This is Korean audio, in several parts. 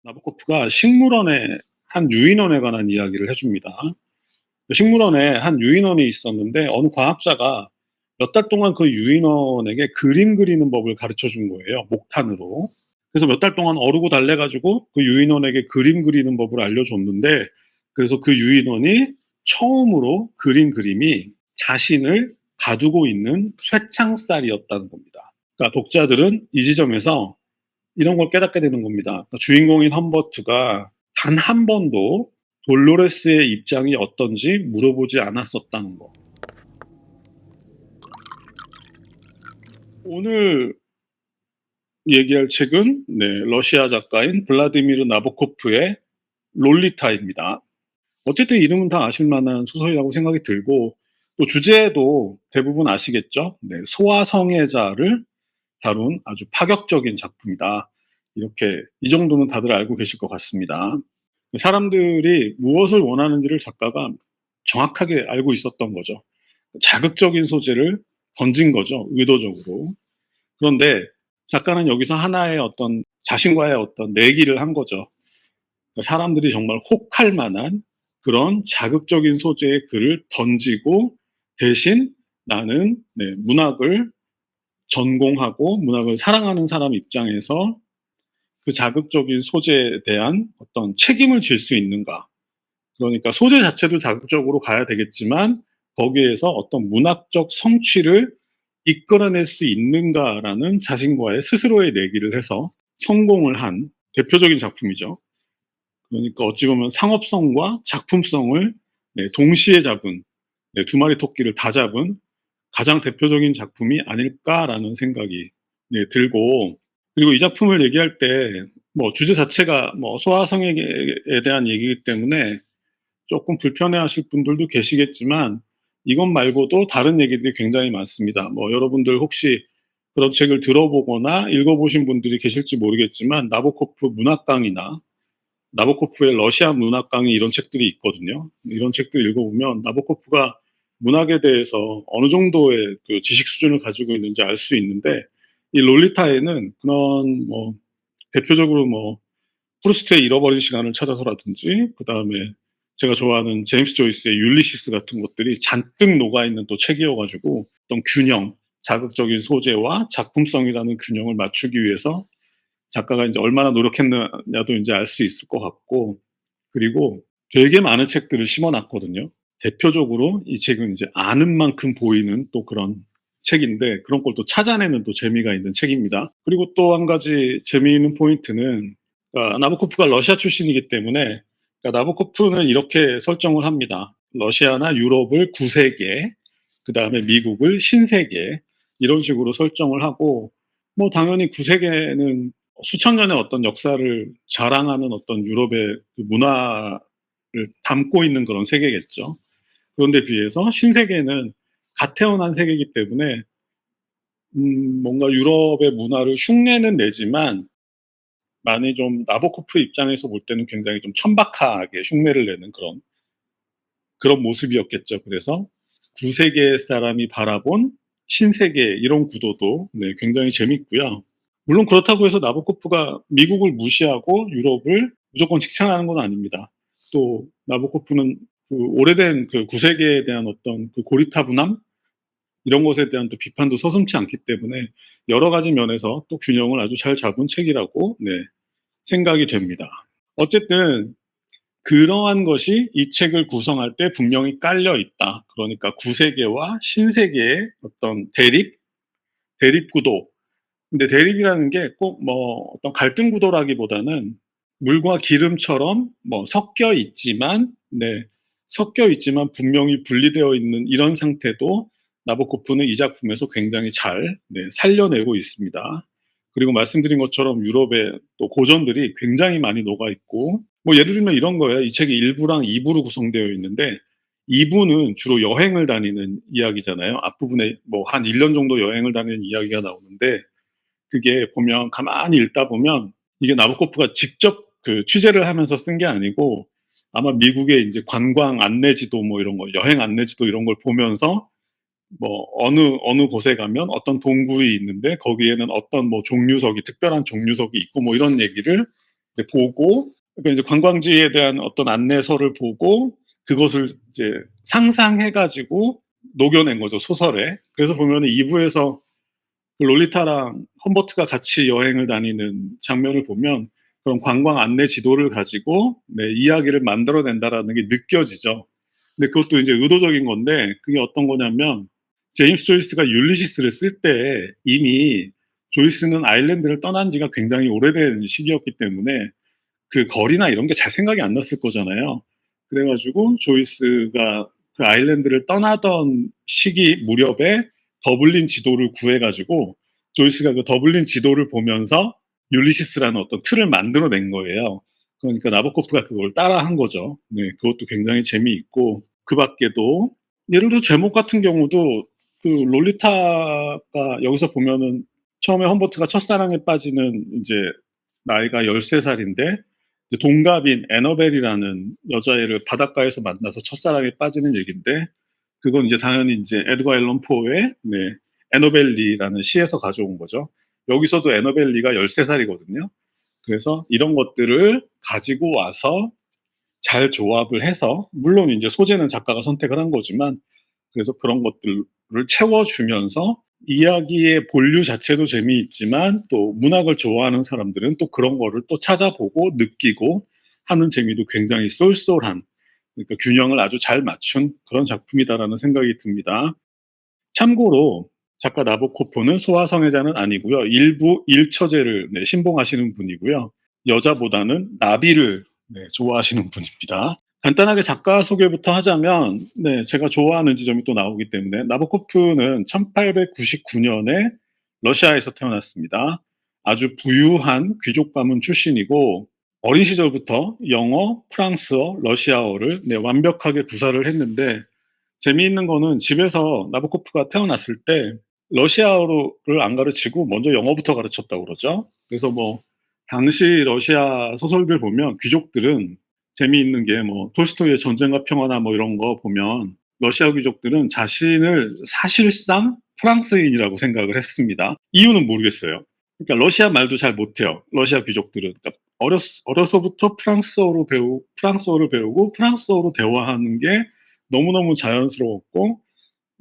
나보코프가 식물원의 한 유인원에 관한 이야기를 해줍니다. 식물원에 한 유인원이 있었는데 어느 과학자가 몇 달 동안 그 유인원에게 그림 그리는 법을 가르쳐 준 거예요. 목탄으로. 그래서 몇 달 동안 어르고 달래가지고 그 유인원에게 그림 그리는 법을 알려줬는데, 그래서 그 유인원이 처음으로 그린 그림이 자신을 가두고 있는 쇠창살이었다는 겁니다. 그러니까 독자들은 이 지점에서 이런 걸 깨닫게 되는 겁니다. 그러니까 주인공인 험버트가 단 한 번도 돌로레스의 입장이 어떤지 물어보지 않았었다는 거. 오늘 얘기할 책은 러시아 작가인 블라디미르 나보코프의 롤리타입니다. 어쨌든 이름은 다 아실 만한 소설이라고 생각이 들고, 또 주제도 대부분 아시겠죠? 소아성애자를 다룬 아주 파격적인 작품이다. 이렇게 이 정도는 다들 알고 계실 것 같습니다. 사람들이 무엇을 원하는지를 작가가 정확하게 알고 있었던 거죠. 자극적인 소재를 던진 거죠, 의도적으로. 그런데 작가는 여기서 하나의 어떤 자신과의 어떤 내기를 한 거죠. 사람들이 정말 혹할 만한 그런 자극적인 소재의 글을 던지고, 대신 나는 문학을 전공하고 문학을 사랑하는 사람 입장에서 그 자극적인 소재에 대한 어떤 책임을 질 수 있는가. 그러니까 소재 자체도 자극적으로 가야 되겠지만 거기에서 어떤 문학적 성취를 이끌어낼 수 있는가라는 자신과의 스스로의 내기를 해서 성공을 한 대표적인 작품이죠. 그러니까 어찌 보면 상업성과 작품성을 동시에 잡은, 두 마리 토끼를 다 잡은 가장 대표적인 작품이 아닐까라는 생각이 들고, 그리고 이 작품을 얘기할 때 뭐 주제 자체가 뭐 소아성애에 대한 얘기이기 때문에 조금 불편해하실 분들도 계시겠지만, 이것 말고도 다른 얘기들이 굉장히 많습니다. 뭐 여러분들 혹시 그런 책을 들어보거나 읽어보신 분들이 계실지 모르겠지만, 나보코프 문학 강의나 나보코프의 러시아 문학 강의, 이런 책들이 있거든요. 이런 책들 읽어보면 나보코프가 문학에 대해서 어느 정도의 그 지식 수준을 가지고 있는지 알 수 있는데, 이 롤리타에는 그런 뭐 대표적으로 뭐 프루스트의 잃어버린 시간을 찾아서라든지, 그 다음에 제가 좋아하는 제임스 조이스의 율리시스 같은 것들이 잔뜩 녹아있는 또 책이어가지고, 어떤 균형, 자극적인 소재와 작품성이라는 균형을 맞추기 위해서 작가가 이제 얼마나 노력했느냐도 이제 알 수 있을 것 같고, 그리고 되게 많은 책들을 심어놨거든요. 대표적으로 이 책은 이제 아는 만큼 보이는 또 그런 책인데, 그런 걸 또 찾아내는 또 재미가 있는 책입니다. 그리고 또 한 가지 재미있는 포인트는, 그러니까 나보코프가 러시아 출신이기 때문에, 그러니까 나보코프는 이렇게 설정을 합니다. 러시아나 유럽을 구세계, 그 다음에 미국을 신세계, 이런 식으로 설정을 하고, 뭐 당연히 구세계는 수천 년의 어떤 역사를 자랑하는 어떤 유럽의 그 문화를 담고 있는 그런 세계겠죠. 그런데 비해서 신세계는 갓 태어난 세계이기 때문에 뭔가 유럽의 문화를 흉내는 내지만, 많이 좀 나보코프 입장에서 볼 때는 굉장히 좀 천박하게 흉내를 내는 그런 모습이었겠죠. 그래서 구세계 사람이 바라본 신세계, 이런 구도도 굉장히 재밌고요. 물론 그렇다고 해서 나보코프가 미국을 무시하고 유럽을 무조건 칭찬하는 건 아닙니다. 또 나보코프는 그 오래된 그 구세계에 대한 어떤 그 고리타분함, 이런 것에 대한 또 비판도 서슴지 않기 때문에 여러 가지 면에서 또 균형을 아주 잘 잡은 책이라고 생각이 됩니다. 어쨌든 그러한 것이 이 책을 구성할 때 분명히 깔려 있다. 그러니까 구세계와 신세계의 어떤 대립 구도. 근데 대립이라는 게 꼭 뭐 어떤 갈등 구도라기보다는 물과 기름처럼 뭐 섞여 있지만 분명히 분리되어 있는 이런 상태도 나보코프는 이 작품에서 굉장히 잘 살려내고 있습니다. 그리고 말씀드린 것처럼 유럽의 또 고전들이 굉장히 많이 녹아 있고, 뭐 예를 들면 이런 거예요. 이 책이 1부랑 2부로 구성되어 있는데, 2부는 주로 여행을 다니는 이야기잖아요. 앞부분에 뭐 한 1년 정도 여행을 다니는 이야기가 나오는데, 그게 보면 가만히 읽다 보면 이게 나보코프가 직접 그 취재를 하면서 쓴 게 아니고, 아마 미국의 이제 관광 안내지도 뭐 이런 거, 여행 안내지도 이런 걸 보면서 뭐 어느 곳에 가면 어떤 동굴이 있는데 거기에는 어떤 뭐 종류석이, 특별한 종류석이 있고 뭐 이런 얘기를 네, 보고, 그러니까 이제 관광지에 대한 어떤 안내서를 보고 그것을 이제 상상해 가지고 녹여낸 거죠, 소설에. 그래서 보면은 2부에서 그 롤리타랑 험버트가 같이 여행을 다니는 장면을 보면 그런 관광 안내 지도를 가지고 네, 이야기를 만들어낸다라는 게 느껴지죠. 근데 그것도 이제 의도적인 건데 그게 어떤 거냐면 제임스 조이스가 율리시스를 쓸 때 이미 조이스는 아일랜드를 떠난 지가 굉장히 오래된 시기였기 때문에 그 거리나 이런 게 잘 생각이 안 났을 거잖아요. 그래가지고 조이스가 그 아일랜드를 떠나던 시기 무렵에 더블린 지도를 구해가지고 조이스가 그 더블린 지도를 보면서 율리시스라는 어떤 틀을 만들어낸 거예요. 그러니까 나보코프가 그걸 따라한 거죠. 네, 그것도 굉장히 재미있고 그 밖에도 예를 들어 제목 같은 경우도 그 롤리타가 여기서 보면은 처음에 험버트가 첫사랑에 빠지는 이제 나이가 13살인데 동갑인 애너벨이라는 여자애를 바닷가에서 만나서 첫사랑에 빠지는 얘기인데 그건 이제 당연히 이제 에드거 앨런 포의 네, 애너벨리라는 시에서 가져온 거죠. 여기서도 애너벨리가 13살이거든요. 그래서 이런 것들을 가지고 와서 잘 조합을 해서 물론 이제 소재는 작가가 선택을 한 거지만 그래서 그런 것들을 채워주면서 이야기의 본류 자체도 재미있지만 또 문학을 좋아하는 사람들은 또 그런 거를 또 찾아보고 느끼고 하는 재미도 굉장히 쏠쏠한 그러니까 균형을 아주 잘 맞춘 그런 작품이다라는 생각이 듭니다. 참고로 작가 나보코프는 소아성애자는 아니고요. 일부 일처제를 네, 신봉하시는 분이고요. 여자보다는 나비를 네, 좋아하시는 분입니다. 간단하게 작가 소개부터 하자면 네, 제가 좋아하는 지점이 또 나오기 때문에 나보코프는 1899년에 러시아에서 태어났습니다. 아주 부유한 귀족 가문 출신이고 어린 시절부터 영어, 프랑스어, 러시아어를 네, 완벽하게 구사를 했는데 재미있는 거는 집에서 나보코프가 태어났을 때 러시아어를 안 가르치고 먼저 영어부터 가르쳤다고 그러죠. 그래서 뭐 당시 러시아 소설들 보면 귀족들은 재미있는 게 뭐 톨스토이의 전쟁과 평화나 뭐 이런 거 보면 러시아 귀족들은 자신을 사실상 프랑스인이라고 생각을 했습니다. 이유는 모르겠어요. 그러니까 러시아 말도 잘 못해요. 러시아 귀족들은 그러니까 어려서부터 프랑스어를 배우고 프랑스어로 대화하는 게 너무너무 자연스러웠고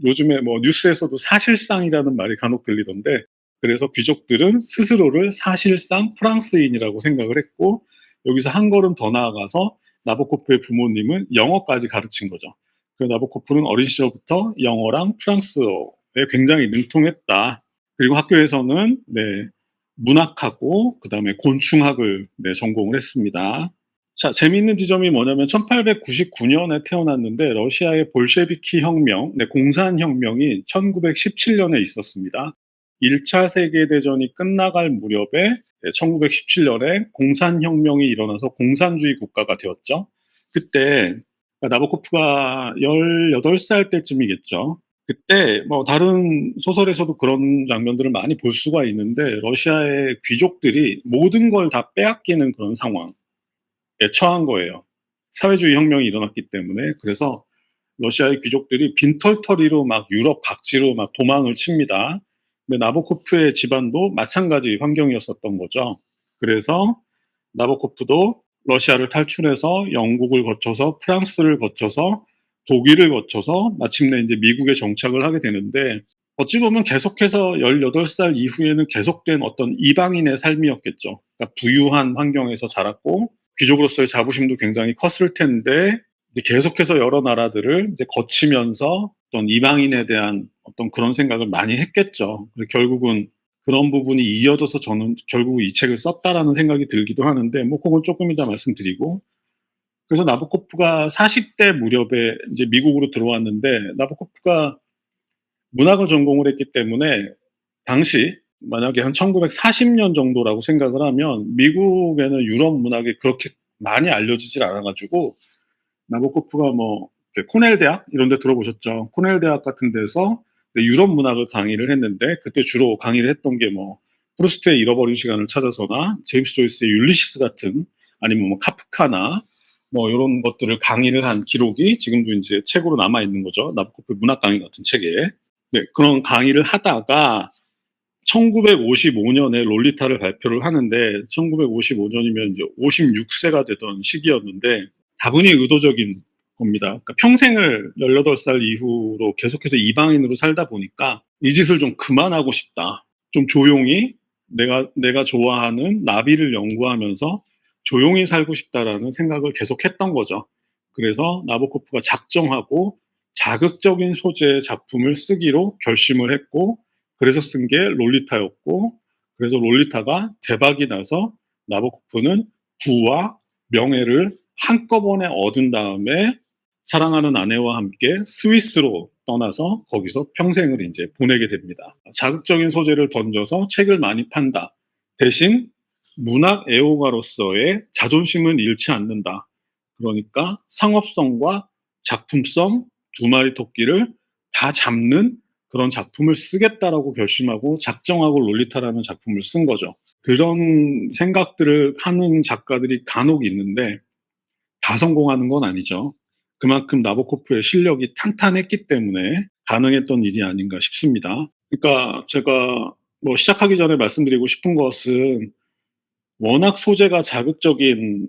요즘에 뭐 뉴스에서도 사실상이라는 말이 간혹 들리던데 그래서 귀족들은 스스로를 사실상 프랑스인이라고 생각을 했고 여기서 한 걸음 더 나아가서 나보코프의 부모님은 영어까지 가르친 거죠. 그 나보코프는 어린 시절부터 영어랑 프랑스어에 굉장히 능통했다. 그리고 학교에서는 네, 문학하고 그다음에 곤충학을 네, 전공을 했습니다. 자, 재미있는 지점이 뭐냐면 1899년에 태어났는데 러시아의 볼셰비키 혁명, 네, 공산혁명이 1917년에 있었습니다. 1차 세계대전이 끝나갈 무렵에 1917년에 공산혁명이 일어나서 공산주의 국가가 되었죠. 그때 나보코프가 18살 때쯤이겠죠. 그때 뭐 다른 소설에서도 그런 장면들을 많이 볼 수가 있는데 러시아의 귀족들이 모든 걸 다 빼앗기는 그런 상황. 처한 거예요. 사회주의 혁명이 일어났기 때문에. 그래서 러시아의 귀족들이 빈털터리로 막 유럽 각지로 막 도망을 칩니다. 근데 나보코프의 집안도 마찬가지 환경이었었던 거죠. 그래서 나보코프도 러시아를 탈출해서 영국을 거쳐서 프랑스를 거쳐서 독일을 거쳐서 마침내 이제 미국에 정착을 하게 되는데 어찌 보면 계속해서 18살 이후에는 계속된 어떤 이방인의 삶이었겠죠. 그러니까 부유한 환경에서 자랐고 귀족으로서의 자부심도 굉장히 컸을 텐데 이제 계속해서 여러 나라들을 이제 거치면서 어떤 이방인에 대한 어떤 그런 생각을 많이 했겠죠. 결국은 그런 부분이 이어져서 저는 결국 이 책을 썼다라는 생각이 들기도 하는데 뭐 그건 조금 이따 말씀드리고 그래서 나보코프가 40대 무렵에 이제 미국으로 들어왔는데 나보코프가 문학을 전공을 했기 때문에 당시 만약에 한 1940년 정도라고 생각을 하면 미국에는 유럽 문학이 그렇게 많이 알려지질 않아가지고 나보코프가 뭐 코넬 대학 이런 데 들어보셨죠? 코넬 대학 같은 데서 유럽 문학을 강의를 했는데 그때 주로 강의를 했던 게 뭐 프루스트의 잃어버린 시간을 찾아서나 제임스 조이스의 율리시스 같은 아니면 뭐 카프카나 뭐 이런 것들을 강의를 한 기록이 지금도 이제 책으로 남아 있는 거죠. 나보코프 문학 강의 같은 책에. 네, 그런 강의를 하다가 1955 년에 롤리타를 발표를 하는데 1955 년이면 이제 56 세가 되던 시기였는데 다분히 의도적인 겁니다. 그러니까 평생을 18살 이후로 계속해서 이방인으로 살다 보니까 '이 짓을 좀 그만하고 싶다. 좀 조용히 내가 좋아하는 나비를 연구하면서 조용히 살고 싶다.'라는 생각을 계속했던 거죠. 그래서 나보코프가 작정하고 자극적인 소재의 작품을 쓰기로 결심을 했고, 그래서 쓴 게 롤리타였고, 그래서 롤리타가 대박이 나서 나보코프는 부와 명예를 한꺼번에 얻은 다음에 사랑하는 아내와 함께 스위스로 떠나서 거기서 평생을 이제 보내게 됩니다. 자극적인 소재를 던져서 책을 많이 판다. 대신 문학 애호가로서의 자존심은 잃지 않는다. 그러니까 상업성과 작품성 두 마리 토끼를 다 잡는 그런 작품을 쓰겠다라고 결심하고 작정하고 롤리타라는 작품을 쓴 거죠. 그런 생각들을 하는 작가들이 간혹 있는데 다 성공하는 건 아니죠. 그만큼 나보코프의 실력이 탄탄했기 때문에 가능했던 일이 아닌가 싶습니다. 그러니까 제가 뭐 시작하기 전에 말씀드리고 싶은 것은, 워낙 소재가 자극적인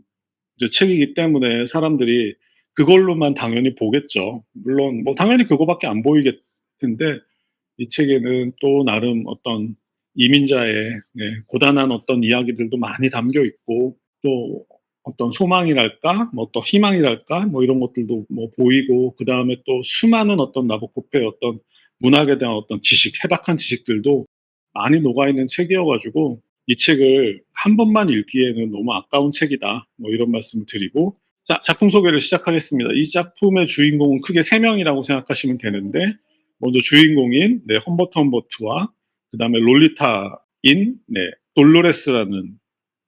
이제 책이기 때문에 사람들이 그걸로만 당연히 보겠죠. 물론 뭐 당연히 그거밖에 안 보이겠 텐데, 이 책에는 또 나름 어떤 이민자의 고단한 어떤 이야기들도 많이 담겨 있고, 또 어떤 소망이랄까, 뭐 또 희망이랄까, 뭐 이런 것들도 뭐 보이고, 그 다음에 또 수많은 어떤 나보코프의 어떤 문학에 대한 어떤 지식, 해박한 지식들도 많이 녹아있는 책이어가지고, 이 책을 한 번만 읽기에는 너무 아까운 책이다. 뭐 이런 말씀을 드리고, 자, 작품 소개를 시작하겠습니다. 이 작품의 주인공은 크게 세 명이라고 생각하시면 되는데, 먼저 주인공인 험버트와 그다음에 롤리타인 돌로레스라는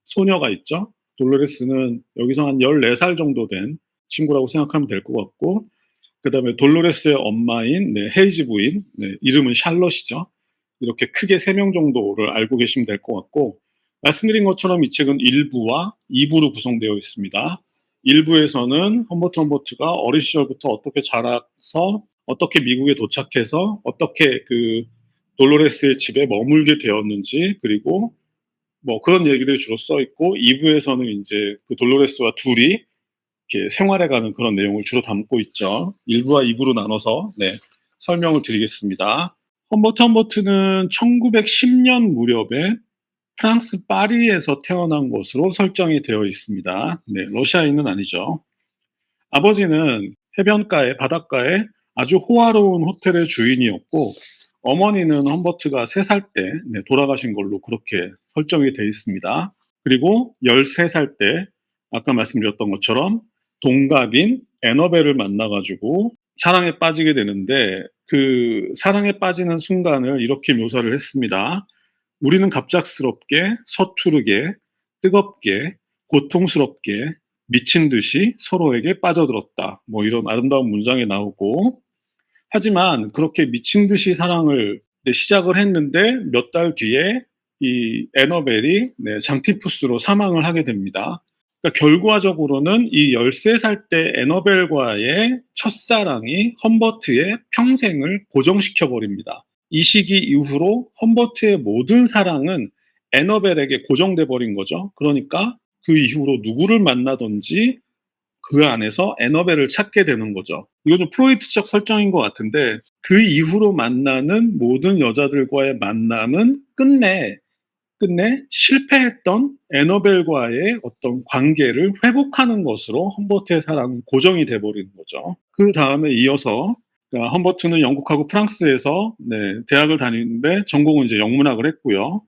소녀가 있죠. 돌로레스는 여기서 한 14살 정도 된 친구라고 생각하면 될 것 같고, 그다음에 돌로레스의 엄마인 헤이즈 부인, 이름은 샬럿이죠. 이렇게 크게 3명 정도를 알고 계시면 될 것 같고, 말씀드린 것처럼 이 책은 1부와 2부로 구성되어 있습니다. 1부에서는 험버트가 어린 시절부터 어떻게 자라서 어떻게 미국에 도착해서 어떻게 그 돌로레스의 집에 머물게 되었는지, 그리고 뭐 그런 얘기들이 주로 써 있고, 2부에서는 이제 그 돌로레스와 둘이 이렇게 생활해가는 그런 내용을 주로 담고 있죠. 1부와 2부로 나눠서 설명을 드리겠습니다. 험버트는 1910년 무렵에 프랑스 파리에서 태어난 것으로 설정이 되어 있습니다. 러시아인은 아니죠. 아버지는 해변가에, 바닷가에 아주 호화로운 호텔의 주인이었고, 어머니는 험버트가 3살 때 돌아가신 걸로 그렇게 설정이 되어 있습니다. 그리고 13살 때 아까 말씀드렸던 것처럼 동갑인 애너벨을 만나가지고 사랑에 빠지게 되는데, 그 사랑에 빠지는 순간을 이렇게 묘사를 했습니다. 우리는 갑작스럽게, 서투르게, 뜨겁게, 고통스럽게, 미친 듯이 서로에게 빠져들었다. 뭐 이런 아름다운 문장이 나오고, 하지만 그렇게 미친 듯이 사랑을 시작을 했는데 몇 달 뒤에 이 애너벨이 장티푸스로 사망을 하게 됩니다. 그러니까 결과적으로는 이 13살 때 애너벨과의 첫사랑이 험버트의 평생을 고정시켜 버립니다. 이 시기 이후로 험버트의 모든 사랑은 애너벨에게 고정돼 버린 거죠. 그러니까 그 이후로 누구를 만나든지 그 안에서 애너벨을 찾게 되는 거죠. 이거 좀 프로이트적 설정인 것 같은데, 그 이후로 만나는 모든 여자들과의 만남은 끝내 실패했던 애너벨과의 어떤 관계를 회복하는 것으로 험버트의 사랑은 고정이 돼버리는 거죠. 그 다음에 이어서, 그러니까 험버트는 영국하고 프랑스에서 대학을 다니는데 전공은 이제 영문학을 했고요.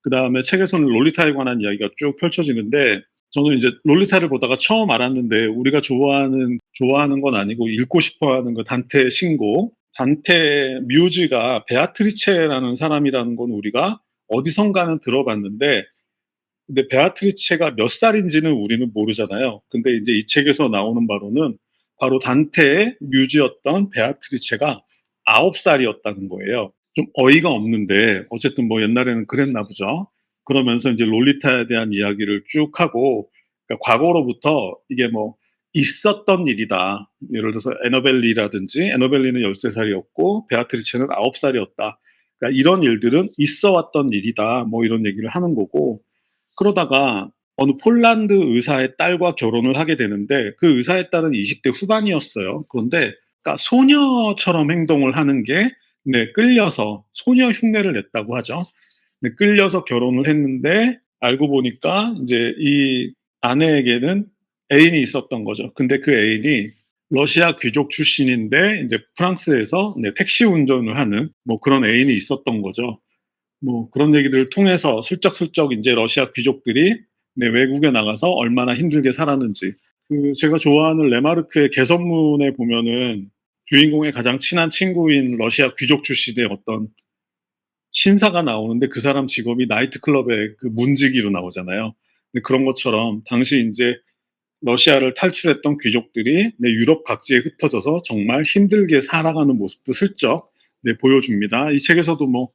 그 다음에 책에서는 롤리타에 관한 이야기가 쭉 펼쳐지는데, 저는 이제 롤리타를 보다가 처음 알았는데, 우리가 좋아하는 건 아니고 읽고 싶어 하는 그 단테의 신곡, 단테 뮤즈가 베아트리체라는 사람이라는 건 우리가 어디선가는 들어봤는데, 근데 베아트리체가 몇 살인지는 우리는 모르잖아요. 근데 이제 이 책에서 나오는 바로는 바로 단테의 뮤즈였던 베아트리체가 9살이었다는 거예요. 좀 어이가 없는데 어쨌든 뭐 옛날에는 그랬나 보죠. 그러면서 이제 롤리타에 대한 이야기를 쭉 하고, 그러니까 과거로부터 이게 뭐 있었던 일이다. 예를 들어서 에너벨리라든지, 에너벨리는 13살이었고 베아트리체는 9살이었다. 그러니까 "이런 일들은 있어 왔던 일이다." 뭐 이런 얘기를 하는 거고, 그러다가 어느 폴란드 의사의 딸과 결혼을 하게 되는데, 그 의사의 딸은 20대 후반이었어요. 그런데 그러니까 소녀처럼 행동을 하는 게, 네, 끌려서 소녀 흉내를 냈다고 하죠. 네, 끌려서 결혼을 했는데 알고 보니까 이제 이 아내에게는 애인이 있었던 거죠. 근데 그 애인이 러시아 귀족 출신인데 이제 프랑스에서, 네, 택시 운전을 하는 뭐 그런 애인이 있었던 거죠. 뭐 그런 얘기들을 통해서 슬쩍슬쩍 이제 러시아 귀족들이, 네, 외국에 나가서 얼마나 힘들게 살았는지. 그 제가 좋아하는 레마르크의 개선문에 보면은 주인공의 가장 친한 친구인 러시아 귀족 출신의 어떤 신사가 나오는데, 그 사람 직업이 나이트클럽의 그 문지기로 나오잖아요. 근데 그런 것처럼 당시 인제 러시아를 탈출했던 귀족들이, 네, 유럽 각지에 흩어져서 정말 힘들게 살아가는 모습도 슬쩍, 네, 보여줍니다. 이 책에서도 뭐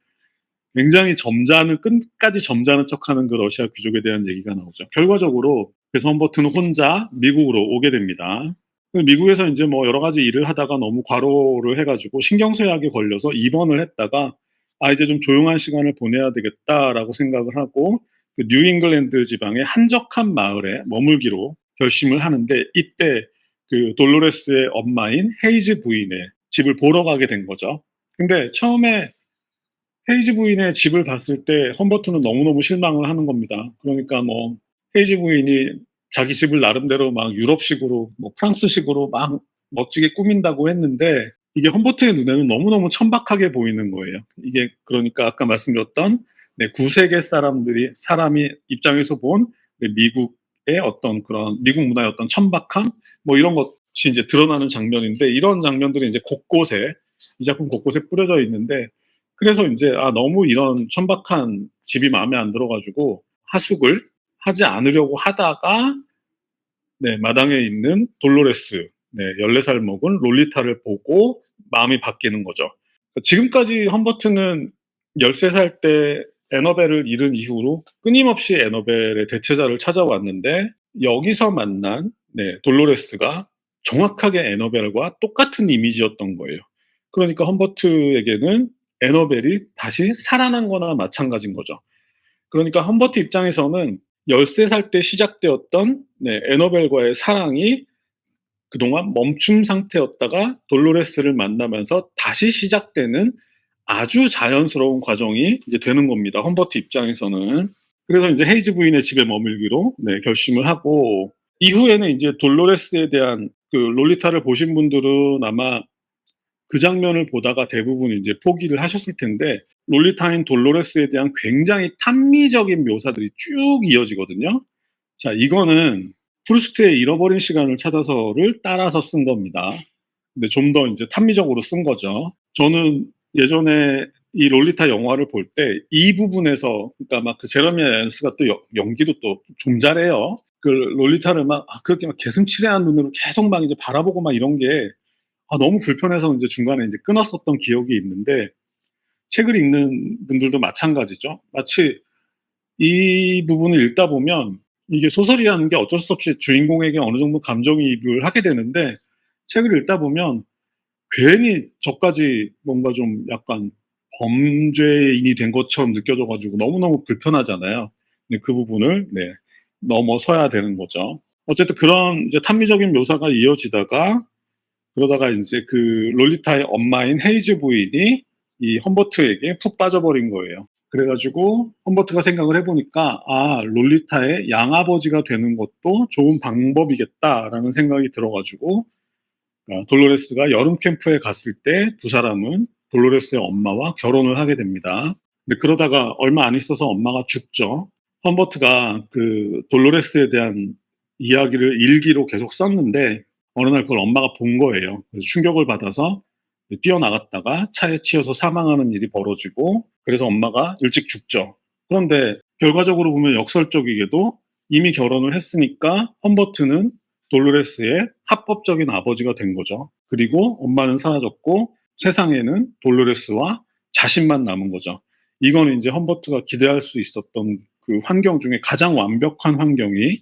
굉장히 점잖은, 끝까지 점잖은 척하는 그 러시아 귀족에 대한 얘기가 나오죠. 결과적으로 그래서 험버트는 혼자 미국으로 오게 됩니다. 그 미국에서 인제 뭐 여러 가지 일을 하다가 너무 과로를 해 가지고 신경쇠약에 걸려서 입원을 했다가 '아, 이제 좀 조용한 시간을 보내야 되겠다.'라고 생각을 하고 그 뉴잉글랜드 지방의 한적한 마을에 머물기로 결심을 하는데, 이때 그 돌로레스의 엄마인 헤이즈 부인의 집을 보러 가게 된 거죠. 근데 처음에 헤이즈 부인의 집을 봤을 때 험버트는 너무너무 실망을 하는 겁니다. 그러니까 뭐 헤이즈 부인이 자기 집을 나름대로 막 유럽식으로 뭐 프랑스식으로 막 멋지게 꾸민다고 했는데, 이게 험버트의 눈에는 너무너무 천박하게 보이는 거예요. 이게 그러니까 아까 말씀드렸던, 네, 구세계 사람이 입장에서 본, 네, 미국의 어떤 그런 미국 문화의 어떤 천박함, 뭐 이런 것이 이제 드러나는 장면인데, 이런 장면들이 이제 곳곳에, 이 작품 곳곳에 뿌려져 있는데, 그래서 인제 너무 이런 천박한 집이 마음에 안 들어 가지고 하숙을 하지 않으려고 하다가, 네, 마당에 있는 돌로레스, 네, 14살 먹은 롤리타를 보고 마음이 바뀌는 거죠. 지금까지 험버트는 13살 때 애너벨을 잃은 이후로 끊임없이 애너벨의 대체자를 찾아왔는데, 여기서 만난, 네, 돌로레스가 정확하게 애너벨과 똑같은 이미지였던 거예요. 그러니까 험버트에게는 애너벨이 다시 살아난 거나 마찬가지인 거죠. 그러니까 험버트 입장에서는 13살 때 시작되었던, 네, 애너벨과의 사랑이 그동안 멈춤 상태였다가 돌로레스를 만나면서 다시 시작되는 아주 자연스러운 과정이 이제 되는 겁니다, 험버트 입장에서는. 그래서 인제 헤이즈 부인의 집에 머물기로, 네, 결심을 하고, 이후에는 인제 돌로레스에 대한 그 롤리타를 보신 분들은 아마 그 장면을 보다가 대부분 이제 포기를 하셨을 텐데, 롤리타인 돌로레스에 대한 굉장히 탐미적인 묘사들이 쭉 이어지거든요. 자, 이거는 프루스트의 잃어버린 시간을 찾아서를 따라서 쓴 겁니다. 근데 좀 더 인제 탐미적으로 쓴 거죠. 저는 예전에 이 롤리타 영화를 볼 때 이 부분에서, 그러니까 막 그 제러미 아이언스가 또 연기도 또 좀 잘해요. 그 롤리타를 막 그렇게 막 개슴츠레한 눈으로 계속 막 이제 바라보고 막 이런 게 너무 불편해서 인제 중간에 인제 끊었었던 기억이 있는데, 책을 읽는 분들도 마찬가지죠. 마치 이 부분을 읽다 보면 이게 소설이라는 게 어쩔 수 없이 주인공에게 어느 정도 감정이입을 하게 되는데, 책을 읽다 보면 괜히 저까지 뭔가 좀 약간 범죄인이 된 것처럼 느껴져 가지고 너무너무 불편하잖아요. 근데 그 부분을, 네, 넘어서야 되는 거죠. 어쨌든 그런 이제 탐미적인 묘사가 이어지다가, 그러다가 인제 그 롤리타의 엄마인 헤이즈 부인이 이 험버트에게 푹 빠져버린 거예요. 그래 가지고 험버트가 생각을 해 보니까 '아, 롤리타의 양아버지가 되는 것도 좋은 방법이겠다.'라는 생각이 들어 가지고, 돌로레스가 여름 캠프에 갔을 때 두 사람은 돌로레스의 엄마와 결혼을 하게 됩니다. 근데 그러다가 얼마 안 있어서 엄마가 죽죠. 험버트가 그 돌로레스에 대한 이야기를 일기로 계속 썼는데, 어느 날 그걸 엄마가 본 거예요. 그래서 충격을 받아서 뛰어나갔다가 차에 치여서 사망하는 일이 벌어지고, 그래서 엄마가 일찍 죽죠. 그런데 결과적으로 보면 역설적이게도 이미 결혼을 했으니까 험버트는 돌로레스의 합법적인 아버지가 된 거죠. 그리고 엄마는 사라졌고 세상에는 돌로레스와 자신만 남은 거죠. 이거는 인제 험버트가 기대할 수 있었던 그 환경 중에 가장 완벽한 환경이,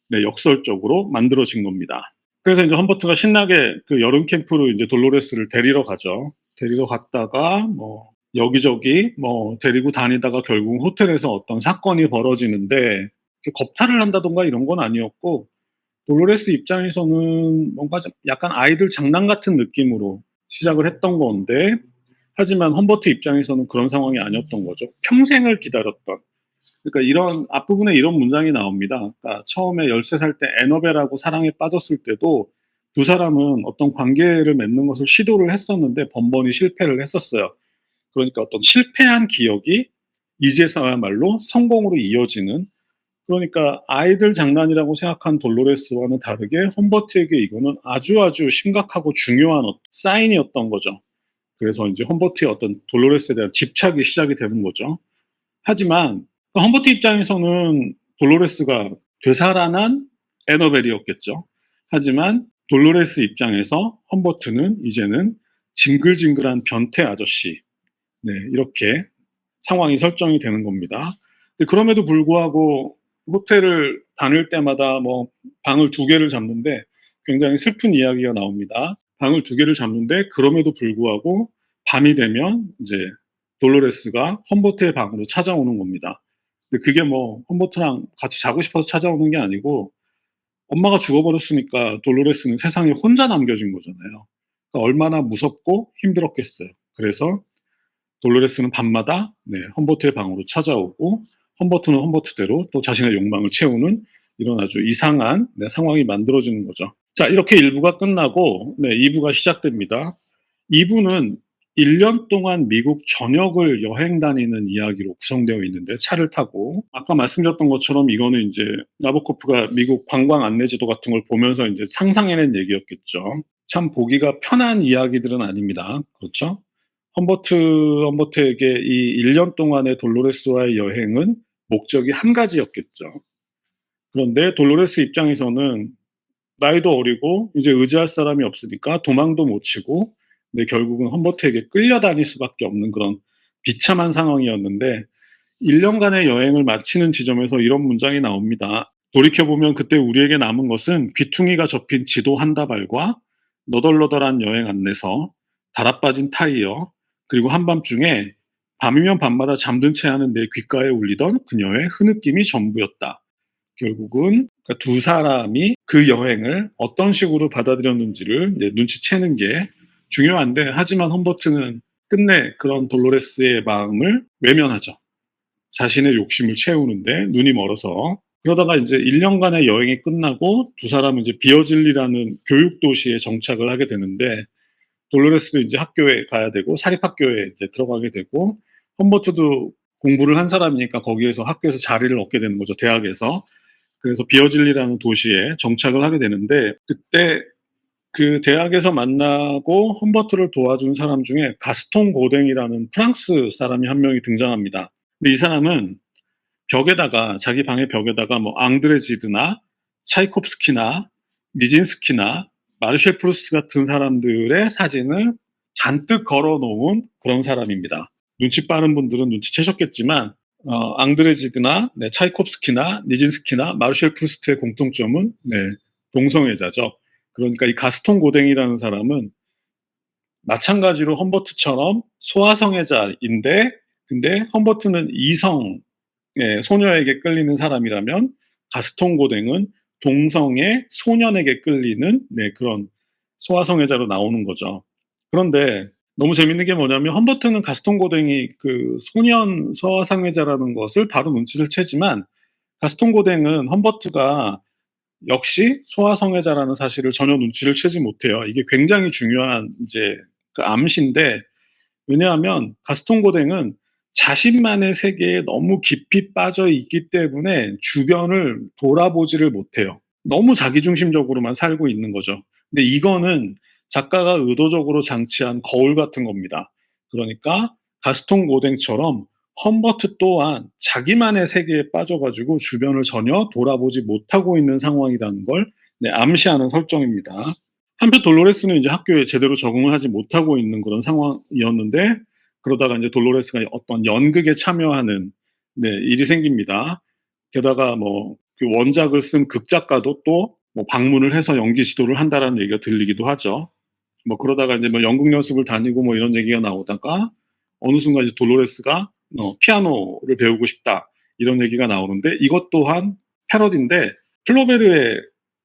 네, 역설적으로 만들어진 겁니다. 그래서 인제 험버트가 신나게 그 여름 캠프로 인제 돌로레스를 데리러 가죠. 데리러 갔다가 뭐 여기저기 뭐 데리고 다니다가 결국 호텔에서 어떤 사건이 벌어지는데 겁탈을 한다든가 이런 건 아니었고, 돌로레스 입장에서는 뭔가 좀 약간 아이들 장난 같은 느낌으로 시작을 했던 건데, 하지만 험버트 입장에서는 그런 상황이 아니었던 거죠. 평생을 기다렸던. 그러니까 이런 앞부분에 이런 문장이 나옵니다. 그러니까 처음에 13살 때 애너벨하고 사랑에 빠졌을 때도 두 사람은 어떤 관계를 맺는 것을 시도를 했었는데 번번이 실패를 했었어요. 그러니까 어떤 실패한 기억이 이제서야말로 성공으로 이어지는, 그러니까 아이들 장난이라고 생각한 돌로레스와는 다르게 험버트에게 이거는 아주 아주 심각하고 중요한 사인이었던 거죠. 그래서 이제 험버트의 어떤 돌로레스에 대한 집착이 시작이 되는 거죠. 하지만 험버트 입장에서는 돌로레스가 되살아난 애너벨이었겠죠. 하지만 돌로레스 입장에서 험버트는 이제는 징글징글한 변태 아저씨, 네, 이렇게 상황이 설정이 되는 겁니다. 근데 그럼에도 불구하고 호텔을 다닐 때마다 뭐 방을 두 개를 잡는데 굉장히 슬픈 이야기가 나옵니다. 방을 두 개를 잡는데 그럼에도 불구하고 밤이 되면 이제 돌로레스가 험버트의 방으로 찾아오는 겁니다. 근데 그게 뭐 험버트랑 같이 자고 싶어서 찾아오는 게 아니고 엄마가 죽어버렸으니까 돌로레스는 세상에 혼자 남겨진 거잖아요. 그러니까 얼마나 무섭고 힘들었겠어요. 그래서 돌로레스는 밤마다 험버트의 방으로 찾아오고, 험버트는 험버트대로 또 자신의 욕망을 채우는 이런 아주 이상한 상황이 만들어지는 거죠. 자, 이렇게 1부가 끝나고 2부가 시작됩니다. 2부는 1년 동안 미국 전역을 여행 다니는 이야기로 구성되어 있는데, 차를 타고 아까 말씀드렸던 것처럼 이거는 이제 나보코프가 미국 관광 안내지도 같은 걸 보면서 이제 상상해낸 얘기였겠죠. 참 보기가 편한 이야기들은 아닙니다. 그렇죠? 험버트에게 이 1년 동안의 돌로레스와의 여행은 목적이 한 가지였겠죠. 그런데 돌로레스 입장에서는 나이도 어리고 이제 의지할 사람이 없으니까 도망도 못 치고, 근데 결국은 험버트에게 끌려다닐 수밖에 없는 그런 비참한 상황이었는데, 1년간의 여행을 마치는 지점에서 이런 문장이 나옵니다. 돌이켜보면 그때 우리에게 남은 것은 귀퉁이가 접힌 지도 한 다발과 너덜너덜한 여행 안내서, 달아빠진 타이어, 그리고 한밤중에 밤이면 밤마다 잠든 채 하는 내 귓가에 울리던 그녀의 흐느낌이 전부였다. 결국은 두 사람이 그 여행을 어떤 식으로 받아들였는지를 눈치채는 게 중요한데, 하지만 험버트는 끝내 그런 돌로레스의 마음을 외면하죠. 자신의 욕심을 채우는데 눈이 멀어서. 그러다가 이제 1년간의 여행이 끝나고 두 사람은 이제 비어질리라는 교육 도시에 정착을 하게 되는데, 돌로레스도 이제 학교에 가야 되고 사립학교에 이제 들어가게 되고, 험버트도 공부를 한 사람이니까 거기에서 학교에서 자리를 얻게 되는 거죠, 대학에서. 그래서 비어질리라는 도시에 정착을 하게 되는데, 그때 그 대학에서 만나고 험버트를 도와준 사람 중에 가스통 고댕이라는 프랑스 사람이 한 명이 등장합니다. 근데 이 사람은 벽에다가, 자기 방의 벽에다가 뭐 앙드레 지드나 차이콥스키나 니진스키나 마르쉘 프루스트 같은 사람들의 사진을 잔뜩 걸어 놓은 그런 사람입니다. 눈치 빠른 분들은 눈치채셨겠지만 앙드레 지드나 차이콥스키나 니진스키나 마르쉘 프루스트의 공통점은 동성애자죠. 그러니까 이 가스통 고댕이라는 사람은 마찬가지로 험버트처럼 소아성애자인데, 근데 험버트는 이성 소녀에게 끌리는 사람이라면 가스통 고댕은 동성의 소년에게 끌리는 그런 소아성애자로 나오는 거죠. 그런데 너무 재밌는 게 뭐냐면, 험버트는 가스통 고댕이 그 소년 소아성애자라는 것을 바로 눈치를 채지만, 가스통 고댕은 험버트가 역시 소아성애자라는 사실을 전혀 눈치를 채지 못해요. 이게 굉장히 중요한 이제 그 암시인데, 왜냐하면 가스통 고댕은 자신만의 세계에 너무 깊이 빠져 있기 때문에 주변을 돌아보지를 못해요. 너무 자기중심적으로만 살고 있는 거죠. 근데 이거는 작가가 의도적으로 장치한 거울 같은 겁니다. 그러니까 가스통 고댕처럼 험버트 또한 자기만의 세계에 빠져가지고 주변을 전혀 돌아보지 못하고 있는 상황이라는 걸 암시하는 설정입니다. 한편 돌로레스는 이제 학교에 제대로 적응을 하지 못하고 있는 그런 상황이었는데, 그러다가 이제 돌로레스가 어떤 연극에 참여하는 일이 생깁니다. 게다가 뭐 그 원작을 쓴 극작가도 또 뭐 방문을 해서 연기 지도를 한다라는 얘기가 들리기도 하죠. 뭐 그러다가 이제 뭐 연극 연습을 다니고 뭐 이런 얘기가 나오다가 어느 순간 이제 돌로레스가 피아노를 배우고 싶다 이런 얘기가 나오는데 이것 또한 패러디인데 플로베르의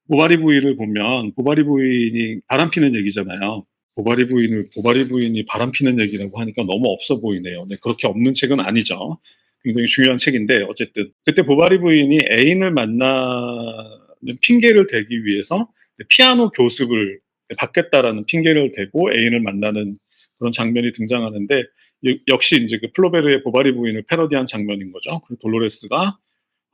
보바리 부인을 보면 보바리 부인이 바람피는 얘기잖아요. 보바리 부인이 바람피는 얘기라고 하니까 너무 없어 보이네요. 네, 그렇게 없는 책은 아니죠. 굉장히 중요한 책인데 어쨌든 그때 보바리 부인이 애인을 만나는 핑계를 대기 위해서 피아노 교습을 받겠다라는 핑계를 대고 애인을 만나는 그런 장면이 등장하는데 역시 이제 그 플로베르의 보바리 부인을 패러디한 장면인 거죠. 돌로레스가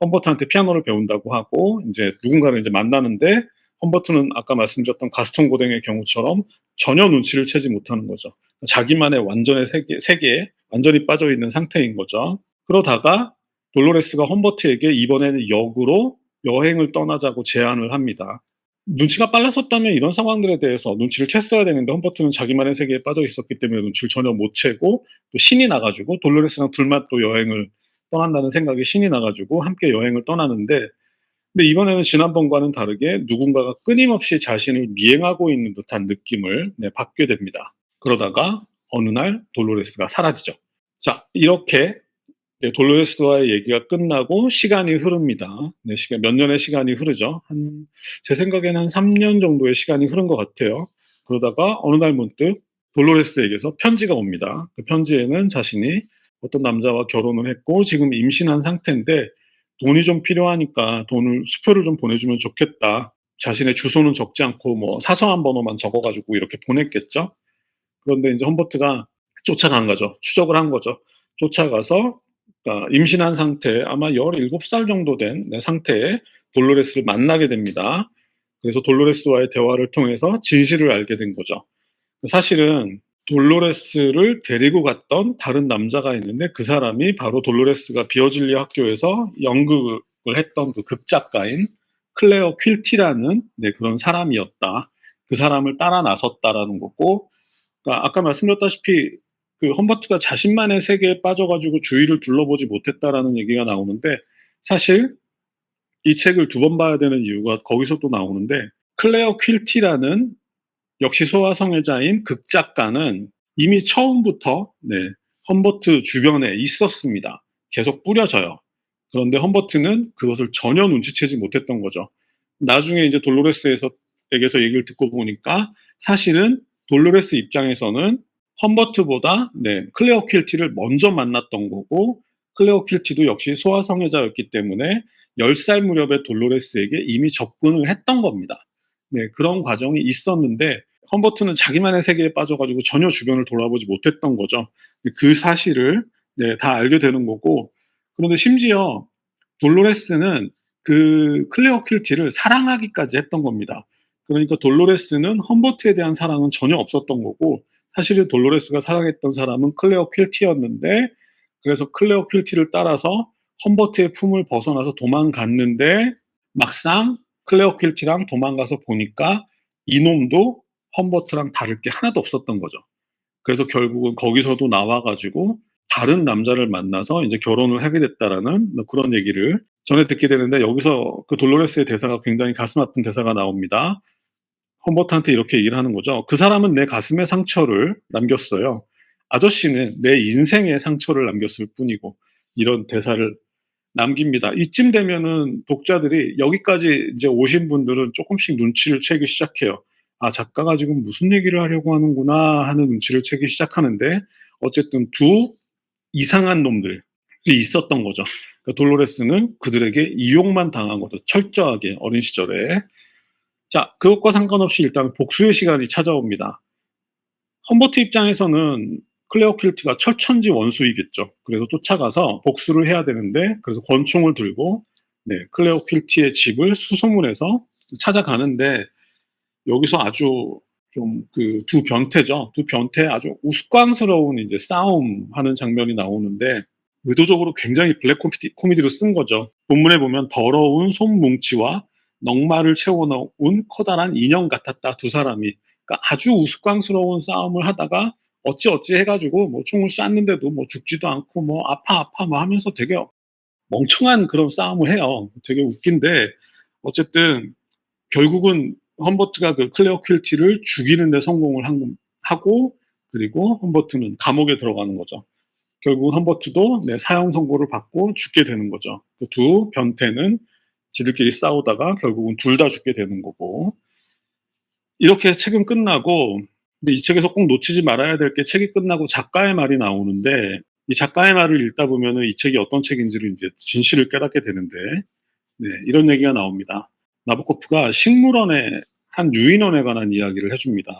험버트한테 피아노를 배운다고 하고 이제 누군가를 이제 만나는데 험버트는 아까 말씀드렸던 가스통 고댕의 경우처럼 전혀 눈치를 채지 못하는 거죠. 자기만의 완전의 세계에 완전히 빠져 있는 상태인 거죠. 그러다가 돌로레스가 험버트에게 이번에는 역으로 여행을 떠나자고 제안을 합니다. 눈치가 빨랐었다면 이런 상황들에 대해서 눈치를 챘어야 되는데 험버트는 자기만의 세계에 빠져 있었기 때문에 눈치를 전혀 못 채고 또 신이 나가지고 돌로레스랑 둘만 또 여행을 떠난다는 생각에 신이 나가지고 함께 여행을 떠나는데 근데 이번에는 지난번과는 다르게 누군가가 끊임없이 자신을 미행하고 있는 듯한 느낌을 받게 됩니다. 그러다가 어느 날 돌로레스가 사라지죠. 자, 이렇게 돌로레스와의 얘기가 끝나고 시간이 흐릅니다. 네, 몇 년의 시간이 흐르죠. 제 생각에는 한 3년 정도의 시간이 흐른 것 같아요. 그러다가 어느 날 문득 돌로레스에게서 편지가 옵니다. 그 편지에는 자신이 어떤 남자와 결혼을 했고 지금 임신한 상태인데 돈이 좀 필요하니까 수표를 좀 보내주면 좋겠다. 자신의 주소는 적지 않고 뭐 사소한 번호만 적어가지고 이렇게 보냈겠죠. 그런데 이제 험버트가 쫓아간 거죠. 추적을 한 거죠. 쫓아가서 임신한 상태, 아마 17살 정도 된 상태에 돌로레스를 만나게 됩니다. 그래서 돌로레스와의 대화를 통해서 진실을 알게 된 거죠. 사실은 돌로레스를 데리고 갔던 다른 남자가 있는데 그 사람이 바로 돌로레스가 비어질리 학교에서 연극을 했던 그 극작가인 클레어 퀼티라는 그런 사람이었다. 그 사람을 따라 나섰다라는 거고, 그러니까 아까 말씀드렸다시피 그 험버트가 자신만의 세계에 빠져가지고 주위를 둘러보지 못했다라는 얘기가 나오는데 사실 이 책을 두 번 봐야 되는 이유가 거기서 또 나오는데 클레어 퀼티라는 역시 소아성애자인 극작가는 이미 처음부터 험버트 주변에 있었습니다. 계속 뿌려져요. 그런데 험버트는 그것을 전혀 눈치채지 못했던 거죠. 나중에 이제 돌로레스에게서 얘기를 듣고 보니까 사실은 돌로레스 입장에서는 험버트보다 클레어 퀼티를 먼저 만났던 거고 클레어 퀼티도 역시 소아성애자였기 때문에 10살 무렵에 돌로레스에게 이미 접근을 했던 겁니다. 그런 과정이 있었는데 험버트는 자기만의 세계에 빠져가지고 전혀 주변을 돌아보지 못했던 거죠. 그 사실을 다 알게 되는 거고 그런데 심지어 돌로레스는 그 클레어 퀼티를 사랑하기까지 했던 겁니다. 그러니까 돌로레스는 험버트에 대한 사랑은 전혀 없었던 거고 사실은 돌로레스가 사랑했던 사람은 클레어 퀼티였는데 그래서 클레어 퀼티를 따라서 험버트의 품을 벗어나서 도망갔는데 막상 클레어 퀼티랑 도망가서 보니까 이놈도 험버트랑 다를 게 하나도 없었던 거죠. 그래서 결국은 거기서도 나와가지고 다른 남자를 만나서 이제 결혼을 하게 됐다라는 그런 얘기를 전해 듣게 되는데 여기서 그 돌로레스의 대사가 굉장히 가슴 아픈 대사가 나옵니다. 험버트한테 이렇게 얘기를 하는 거죠. 그 사람은 내 가슴에 상처를 남겼어요. 아저씨는 내 인생에 상처를 남겼을 뿐이고 이런 대사를 남깁니다. 이쯤 되면은 독자들이 여기까지 이제 오신 분들은 조금씩 눈치를 채기 시작해요. 아, 작가가 지금 무슨 얘기를 하려고 하는구나 하는 눈치를 채기 시작하는데 어쨌든 두 이상한 놈들이 있었던 거죠. 그러니까 돌로레스는 그들에게 이용만 당한 거죠. 철저하게 어린 시절에. 자, 그것과 상관없이 일단 복수의 시간이 찾아옵니다. 험버트 입장에서는 클레어 퀼티가 철천지 원수이겠죠. 그래서 쫓아가서 복수를 해야 되는데 그래서 권총을 들고 클레어 퀼티의 집을 수소문해서 찾아가는데 여기서 아주 좀 그 두 변태죠. 두 변태 아주 우스꽝스러운 이제 싸움하는 장면이 나오는데 의도적으로 굉장히 블랙 코미디로 쓴 거죠. 본문에 보면 더러운 손뭉치와 넝마를 채워놓은 커다란 인형 같았다 두 사람이. 그러니까 아주 우스꽝스러운 싸움을 하다가 어찌어찌 해가지고 뭐 총을 쐈는데도 뭐 죽지도 않고 뭐 아파 뭐 하면서 되게 멍청한 그런 싸움을 해요. 되게 웃긴데 어쨌든 결국은 험버트가 그 클레어 퀼티를 죽이는 데 성공을 하고 그리고 험버트는 감옥에 들어가는 거죠. 결국은 험버트도 네, 사형 선고를 받고 죽게 되는 거죠. 그 두 변태는 지들끼리 싸우다가 결국은 둘 다 죽게 되는 거고. 이렇게 책은 끝나고, 근데 이 책에서 꼭 놓치지 말아야 될 게 책이 끝나고 작가의 말이 나오는데, 이 작가의 말을 읽다 보면은 이 책이 어떤 책인지를 이제 진실을 깨닫게 되는데, 네, 이런 얘기가 나옵니다. 나보코프가 식물원의 한 유인원에 관한 이야기를 해줍니다.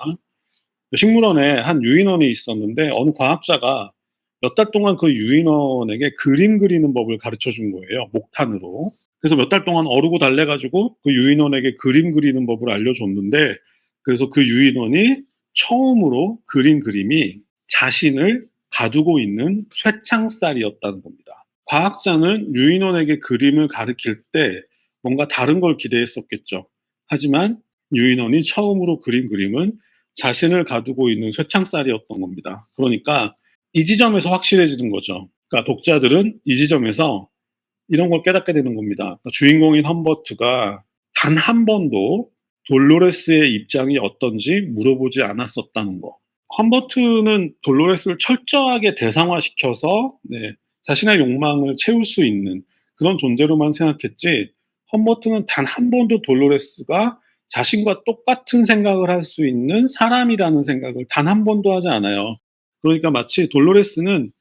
식물원에 한 유인원이 있었는데 어느 과학자가 몇 달 동안 그 유인원에게 그림 그리는 법을 가르쳐 준 거예요. 목탄으로. 그래서 몇 달 동안 어르고 달래가지고 그 유인원에게 그림 그리는 법을 알려줬는데, 그래서 그 유인원이 처음으로 그린 그림이 자신을 가두고 있는 쇠창살이었다는 겁니다. 과학자는 유인원에게 그림을 가르칠 때 뭔가 다른 걸 기대했었겠죠. 하지만 유인원이 처음으로 그린 그림은 자신을 가두고 있는 쇠창살이었던 겁니다. 그러니까 이 지점에서 확실해지는 거죠. 그러니까 독자들은 이 지점에서 이런 걸 깨닫게 되는 겁니다. 그러니까 주인공인 험버트가 단 한 번도 돌로레스의 입장이 어떤지 물어보지 않았었다는 거. 험버트는 돌로레스를 철저하게 대상화시켜서 네, 자신의 욕망을 채울 수 있는 그런 존재로만 생각했지, 험버트는 단 한 번도 돌로레스가 자신과 똑같은 생각을 할 수 있는 사람이라는 생각을 단 한 번도 하지 않아요. 그러니까 마치 돌로레스는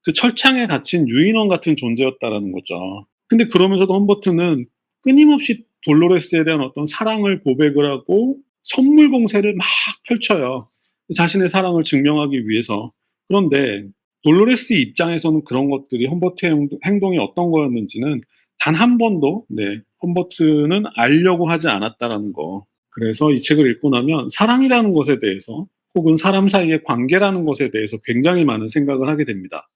그 철창에 갇힌 유인원 같은 존재였다라는 거죠. 근데 그러면서도 험버트는 끊임없이 돌로레스에 대한 어떤 사랑을 고백을 하고 선물 공세를 막 펼쳐요. 자신의 사랑을 증명하기 위해서. 그런데 돌로레스 입장에서는 그런 것들이 험버트의 행동이 어떤 거였는지는 단 한 번도 네, 험버트는 알려고 하지 않았다라는 거. 그래서 이 책을 읽고 나면 사랑이라는 것에 대해서 혹은 사람 사이의 관계라는 것에 대해서 굉장히 많은 생각을 하게 됩니다.